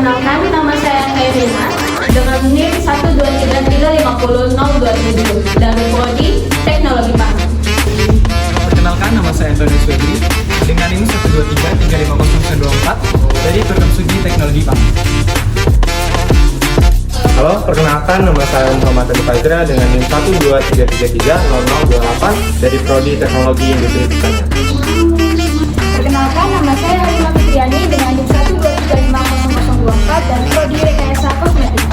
Perkenalkan, nama saya Kairina dengan NIM 123350027 dari Prodi Teknologi Pangan. Perkenalkan, nama saya Antonius Febri dengan NIM 123350024 dari Program Studi Teknologi Pangan. Halo, perkenalkan nama saya Muhammad Adi Fazra dengan NIM 123330028 dari Prodi Teknologi Industri Pertanian. Perkenalkan, nama saya Halimah Fitriani dengan NIM 1235024 dan Prodi Rekayasa Kosmetik.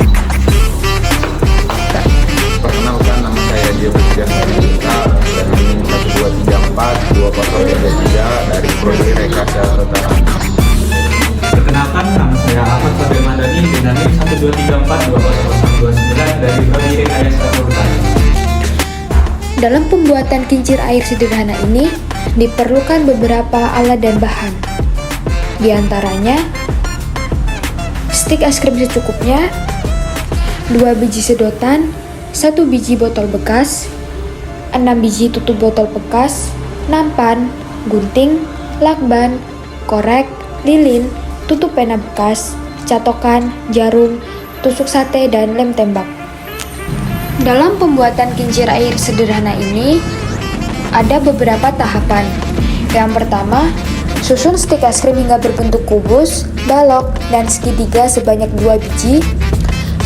Perkenalkan, nama saya Diego Siantarita dengan NIM 123442033 dari Prodi Rekayasa Pertanian. Perkenalkan, nama saya Ahmad Fadil Madani dengan NIM 123420029 dari Prodi Rekayasa Pertanian. Dalam pembuatan kincir air sederhana ini, diperlukan beberapa alat dan bahan. Di antaranya, stik es krim secukupnya, 2 biji sedotan, 1 biji botol bekas, 6 biji tutup botol bekas, nampan, gunting, lakban, korek, lilin, tutup pena bekas, catokan, jarum, tusuk sate, dan lem tembak. Dalam pembuatan kincir air sederhana ini, ada beberapa tahapan. Yang pertama, susun stik es krim hingga berbentuk kubus, balok, dan segitiga sebanyak 2 biji.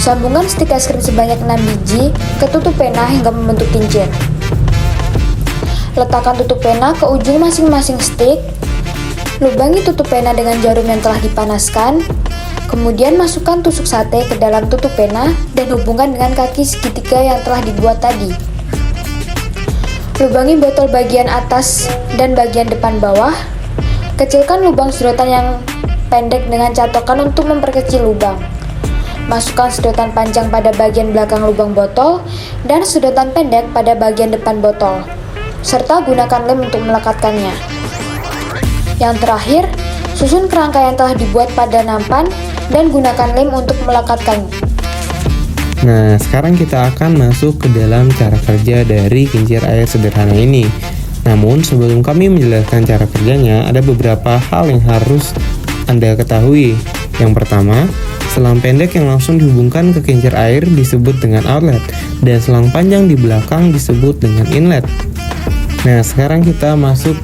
Sambungkan stik es krim sebanyak 6 biji ke tutup pena hingga membentuk kincir. Letakkan tutup pena ke ujung masing-masing stik. Lubangi tutup pena dengan jarum yang telah dipanaskan. Kemudian masukkan tusuk sate ke dalam tutup pena dan hubungkan dengan kaki segitiga yang telah dibuat tadi. Lubangi botol bagian atas dan bagian depan bawah. Kecilkan lubang sedotan yang pendek dengan catokan untuk memperkecil lubang. Masukkan sedotan panjang pada bagian belakang lubang botol dan sedotan pendek pada bagian depan botol, serta gunakan lem untuk melekatkannya. Yang terakhir, susun kerangka yang telah dibuat pada nampan dan gunakan lem untuk melekatkannya. Nah, sekarang kita akan masuk ke dalam cara kerja dari kincir air sederhana ini. Namun, sebelum kami menjelaskan cara kerjanya, ada beberapa hal yang harus Anda ketahui. Yang pertama, selang pendek yang langsung dihubungkan ke kincir air disebut dengan outlet, dan selang panjang di belakang disebut dengan inlet. Nah, sekarang kita masuk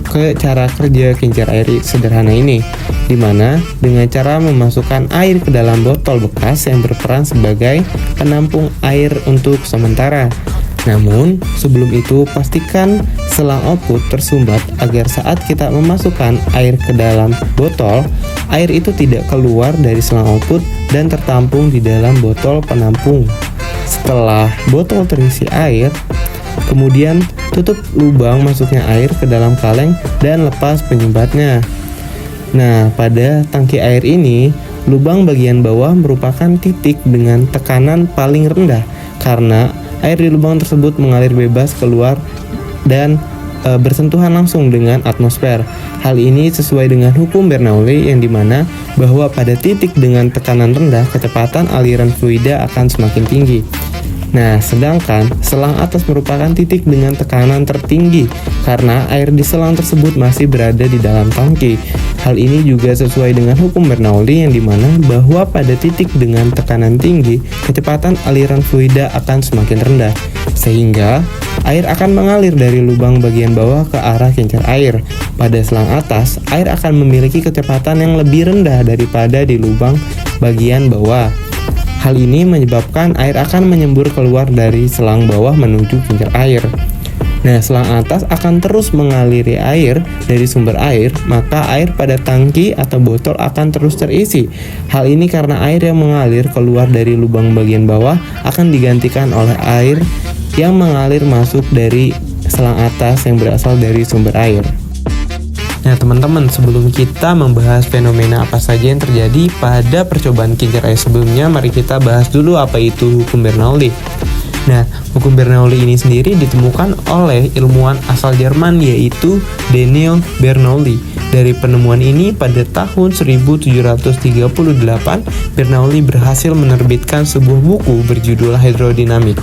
ke cara kerja kincir air sederhana ini, di mana dengan cara memasukkan air ke dalam botol bekas yang berperan sebagai penampung air untuk sementara. Namun, sebelum itu pastikan selang output tersumbat agar saat kita memasukkan air ke dalam botol, air itu tidak keluar dari selang output dan tertampung di dalam botol penampung. Setelah botol terisi air, kemudian tutup lubang masuknya air ke dalam kaleng dan lepas penyumbatnya. Nah, pada tangki air ini, lubang bagian bawah merupakan titik dengan tekanan paling rendah karena air di lubang tersebut mengalir bebas keluar dan bersentuhan langsung dengan atmosfer. Hal ini sesuai dengan hukum Bernoulli yang dimana bahwa pada titik dengan tekanan rendah, kecepatan aliran fluida akan semakin tinggi. Nah, sedangkan selang atas merupakan titik dengan tekanan tertinggi karena air di selang tersebut masih berada di dalam tangki. Hal ini juga sesuai dengan hukum Bernoulli yang dimana bahwa pada titik dengan tekanan tinggi, kecepatan aliran fluida akan semakin rendah, sehingga air akan mengalir dari lubang bagian bawah ke arah kincir air. Pada selang atas, air akan memiliki kecepatan yang lebih rendah daripada di lubang bagian bawah. Hal ini menyebabkan air akan menyembur keluar dari selang bawah menuju kincir air. Nah, selang atas akan terus mengaliri air dari sumber air, maka air pada tangki atau botol akan terus terisi. Hal ini karena air yang mengalir keluar dari lubang bagian bawah akan digantikan oleh air yang mengalir masuk dari selang atas yang berasal dari sumber air. Nah, teman-teman, sebelum kita membahas fenomena apa saja yang terjadi pada percobaan kincir air sebelumnya, mari kita bahas dulu apa itu hukum Bernoulli. Nah, hukum Bernoulli ini sendiri ditemukan oleh ilmuwan asal Jerman yaitu Daniel Bernoulli. Dari penemuan ini pada tahun 1738, Bernoulli berhasil menerbitkan sebuah buku berjudul Hydrodynamic.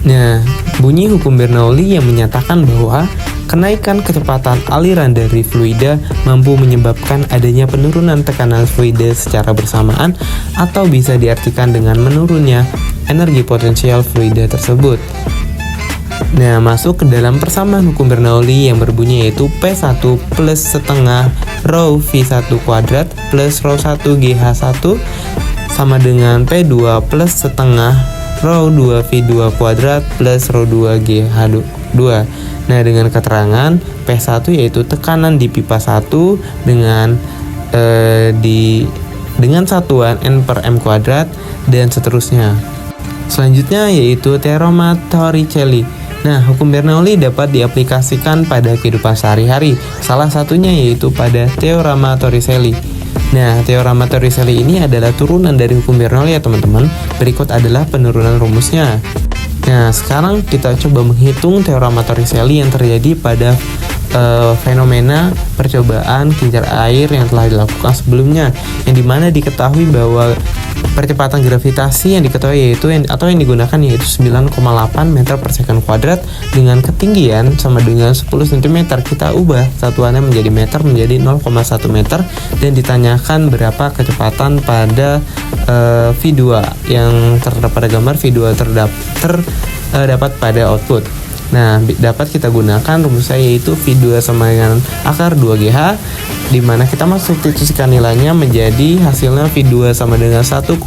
Nah, bunyi hukum Bernoulli yang menyatakan bahwa kenaikan kecepatan aliran dari fluida mampu menyebabkan adanya penurunan tekanan fluida secara bersamaan atau bisa diartikan dengan menurunnya energi potensial fluida tersebut. Nah, masuk ke dalam persamaan hukum Bernoulli yang berbunyi yaitu P1 plus setengah rho V1 kuadrat plus rho 1 GH1 sama dengan P2 plus setengah rho 2 V2 kuadrat plus rho 2 GH2. Nah, dengan keterangan P1 yaitu tekanan di pipa 1 dengan satuan N per M kuadrat dan seterusnya. Selanjutnya yaitu teorema Torricelli. Nah, hukum Bernoulli dapat diaplikasikan pada kehidupan sehari-hari. Salah satunya yaitu pada teorema Torricelli. Nah, teorema Torricelli ini adalah turunan dari hukum Bernoulli ya teman-teman. Berikut adalah penurunan rumusnya. Nah, sekarang kita coba menghitung teorema Torricelli yang terjadi pada fenomena percobaan kincir air yang telah dilakukan sebelumnya, yang dimana diketahui bahwa percepatan gravitasi yang diketahui yang digunakan yaitu 9,8 meter per second kuadrat dengan ketinggian sama dengan 10 cm. Kita ubah satuannya menjadi meter menjadi 0,1 meter dan ditanyakan berapa kecepatan pada V2 yang terdapat pada gambar V2 terdapat pada output. Nah, dapat kita gunakan rumusnya yaitu V2 sama dengan akar 2GH, di mana kita substitusikan nilainya menjadi hasilnya V2 sama dengan 1,96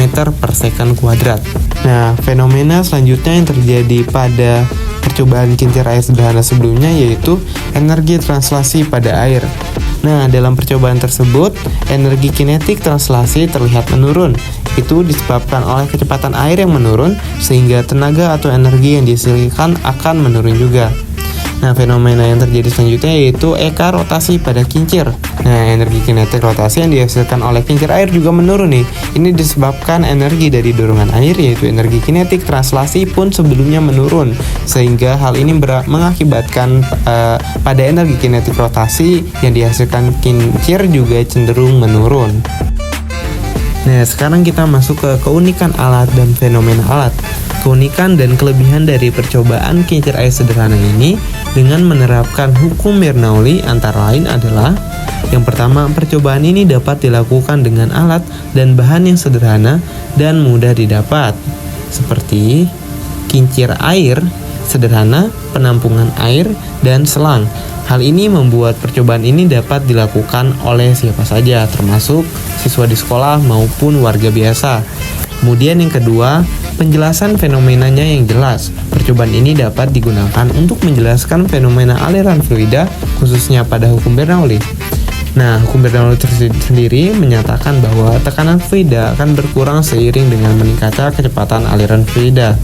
meter per second kuadrat. Nah, fenomena selanjutnya yang terjadi pada percobaan kincir air sederhana sebelumnya yaitu energi translasi pada air. Nah, dalam percobaan tersebut, energi kinetik translasi terlihat menurun. Itu disebabkan oleh kecepatan air yang menurun, sehingga tenaga atau energi yang dihasilkan akan menurun juga. Nah, fenomena yang terjadi selanjutnya yaitu eka rotasi pada kincir. Nah, energi kinetik rotasi yang dihasilkan oleh kincir air juga menurun nih. Ini disebabkan energi dari dorongan air yaitu energi kinetik translasi pun sebelumnya menurun, sehingga hal ini mengakibatkan pada energi kinetik rotasi yang dihasilkan kincir juga cenderung menurun. Nah, sekarang kita masuk ke keunikan alat dan fenomena alat. Keunikan dan kelebihan dari percobaan kincir air sederhana ini dengan menerapkan hukum Bernoulli antara lain adalah: yang pertama, percobaan ini dapat dilakukan dengan alat dan bahan yang sederhana dan mudah didapat, seperti kincir air sederhana, penampungan air, dan selang. Hal ini membuat percobaan ini dapat dilakukan oleh siapa saja, termasuk siswa di sekolah maupun warga biasa. Kemudian yang kedua, penjelasan fenomenanya yang jelas. Percobaan ini dapat digunakan untuk menjelaskan fenomena aliran fluida, khususnya pada hukum Bernoulli. Nah, hukum Bernoulli sendiri menyatakan bahwa tekanan fluida akan berkurang seiring dengan meningkatnya kecepatan aliran fluida.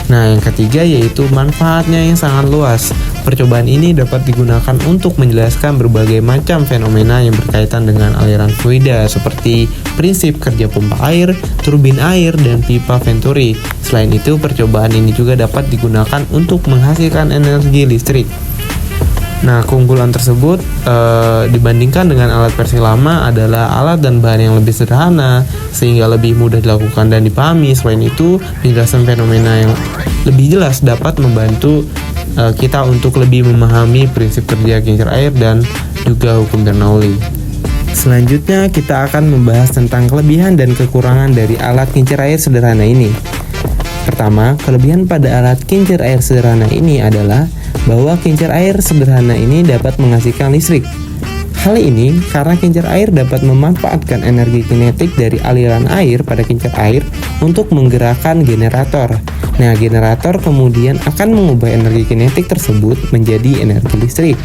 Nah, yang ketiga yaitu manfaatnya yang sangat luas. Percobaan ini dapat digunakan untuk menjelaskan berbagai macam fenomena yang berkaitan dengan aliran fluida, seperti prinsip kerja pompa air, turbin air, dan pipa Venturi. Selain itu, percobaan ini juga dapat digunakan untuk menghasilkan energi listrik. Nah, keunggulan tersebut dibandingkan dengan alat versi lama adalah alat dan bahan yang lebih sederhana, sehingga lebih mudah dilakukan dan dipahami. Selain itu, penjelasan fenomena yang lebih jelas dapat membantu kita untuk lebih memahami prinsip kerja kincir air dan juga hukum Bernoulli. Selanjutnya, kita akan membahas tentang kelebihan dan kekurangan dari alat kincir air sederhana ini. Pertama, kelebihan pada alat kincir air sederhana ini adalah bahwa kincir air sederhana ini dapat menghasilkan listrik. Hal ini karena kincir air dapat memanfaatkan energi kinetik dari aliran air pada kincir air untuk menggerakkan generator. Nah, generator kemudian akan mengubah energi kinetik tersebut menjadi energi listrik.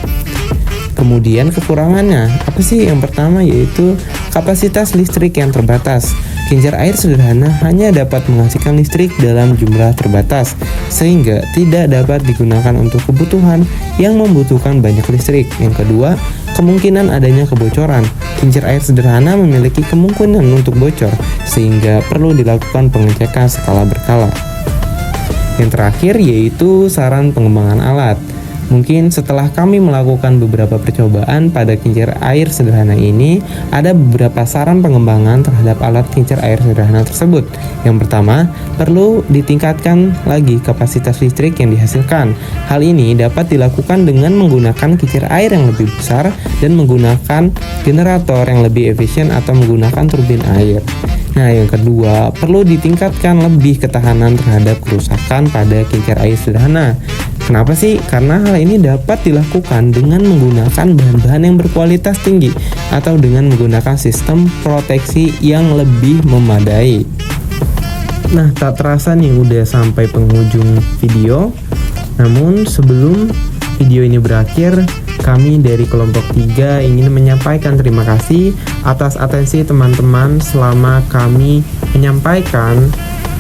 Kemudian kekurangannya, apa sih? Yang pertama yaitu kapasitas listrik yang terbatas. Kincir air sederhana hanya dapat menghasilkan listrik dalam jumlah terbatas, sehingga tidak dapat digunakan untuk kebutuhan yang membutuhkan banyak listrik. Yang kedua, kemungkinan adanya kebocoran. Kincir air sederhana memiliki kemungkinan untuk bocor, sehingga perlu dilakukan pengecekan skala berkala. Yang terakhir yaitu saran pengembangan alat. Mungkin setelah kami melakukan beberapa percobaan pada kincir air sederhana ini, ada beberapa saran pengembangan terhadap alat kincir air sederhana tersebut. Yang pertama, perlu ditingkatkan lagi kapasitas listrik yang dihasilkan. Hal ini dapat dilakukan dengan menggunakan kincir air yang lebih besar dan menggunakan generator yang lebih efisien atau menggunakan turbin air. Nah, yang kedua, perlu ditingkatkan lebih ketahanan terhadap kerusakan pada kincir air sederhana. Kenapa sih? Karena hal ini dapat dilakukan dengan menggunakan bahan-bahan yang berkualitas tinggi atau dengan menggunakan sistem proteksi yang lebih memadai. Nah, tak terasa nih udah sampai penghujung video. Namun sebelum video ini berakhir, kami dari kelompok 3 ingin menyampaikan terima kasih atas atensi teman-teman selama kami menyampaikan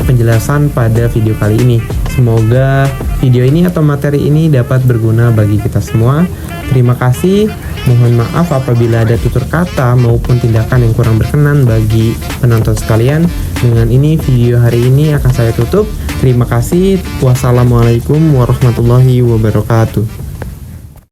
penjelasan pada video kali ini. Semoga video ini atau materi ini dapat berguna bagi kita semua. Terima kasih. Mohon maaf apabila ada tutur kata maupun tindakan yang kurang berkenan bagi penonton sekalian. Dengan ini video hari ini akan saya tutup. Terima kasih. Wassalamualaikum warahmatullahi wabarakatuh.